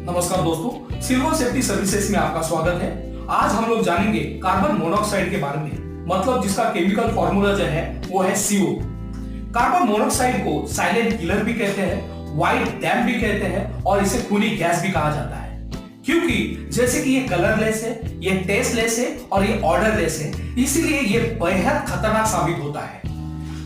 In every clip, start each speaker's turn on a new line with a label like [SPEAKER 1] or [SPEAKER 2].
[SPEAKER 1] नमस्कार दोस्तों, silver safety services में आपका स्वागत है। आज हम लोग जानेंगे कार्बन मोनोऑक्साइड के बारे में, मतलब जिसका केमिकल फॉर्मूला जो है वो है CO। कार्बन मोनोऑक्साइड को साइलेंट किलर भी कहते हैं, व्हाइट डैम भी कहते हैं और इसे खूनी गैस भी कहा जाता है, क्योंकि जैसे कि ये कलरलेस है, ये टेस्टलेस है और ये ऑर्डरलेस है, इसीलिए ये बेहद खतरनाक साबित होता है।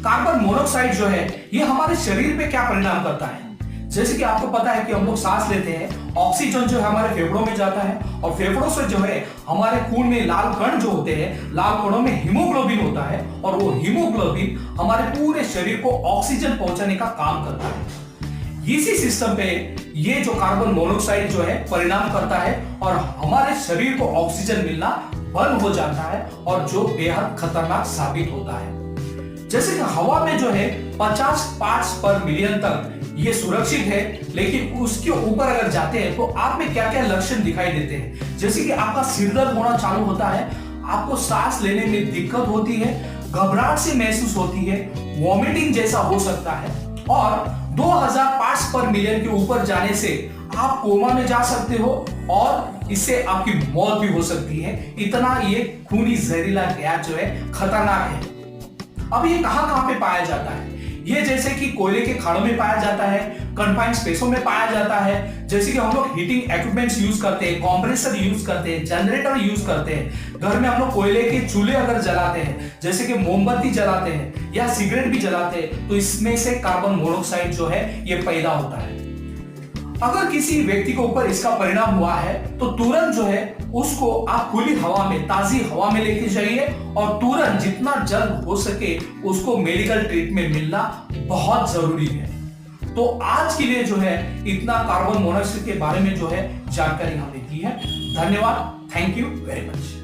[SPEAKER 1] कार्बन मोनोऑक्साइड जो है ये हमारे शरीर पे क्या परिणाम करता है, जैसे कि आपको पता है कि हम लोग सांस लेते हैं, ऑक्सीजन जो है हमारे फेफड़ों में जाता है और फेफड़ों से जो है हमारे खून में लाल कण जो होते हैं, लाल कणों में हीमोग्लोबिन होता है और वो हीमोग्लोबिन हमारे पूरे शरीर को ऑक्सीजन पहुंचाने का काम करता है। इसी सिस्टम पे ये जो कार्बन मोनोऑक्साइड जो है परिणाम करता है और हमारे शरीर को ऑक्सीजन मिलना बंद हो जाता है और जो बेहद खतरनाक साबित होता है। जैसे कि हवा में जो है 50 पार्ट्स पर मिलियन तक ये सुरक्षित है, लेकिन उसके ऊपर अगर जाते हैं तो आप में क्या क्या लक्षण दिखाई देते हैं, जैसे कि आपका सिर दर्द होना चालू होता है, आपको सांस लेने में दिक्कत होती है, घबराहट सी महसूस होती है, वॉमिटिंग जैसा हो सकता है और 2000 पार्ट्स पर मिलियन के ऊपर जाने से आप कोमा में जा सकते हो और इससे आपकी मौत भी हो सकती है। इतना ये खूनी जहरीला गैस जो है खतरनाक है। अब ये कहां पे पाया जाता है? ये जैसे कि कोयले के खाड़ों में पाया जाता है, कन्फाइंड स्पेसों में पाया जाता है, जैसे कि हम लोग हीटिंग इक्विपमेंट्स यूज करते हैं, कंप्रेसर यूज करते हैं, जनरेटर यूज करते हैं, घर में हम लोग कोयले के चूल्हे अगर जलाते हैं, जैसे कि मोमबत्ती जलाते हैं या सिगरेट भी जलाते हैं, तो इसमें से कार्बन मोनोऑक्साइड जो है ये पैदा होता है। अगर किसी व्यक्ति के ऊपर इसका परिणाम हुआ है तो तुरंत जो है उसको आप खुली हवा में, ताजी हवा में लेके जाइए और तुरंत जितना जल्द हो सके उसको मेडिकल ट्रीटमेंट मिलना बहुत जरूरी है। तो आज के लिए जो है इतना कार्बन मोनोऑक्साइड के बारे में जो है जानकारी हमने दी है। धन्यवाद, थैंक यू वेरी मच।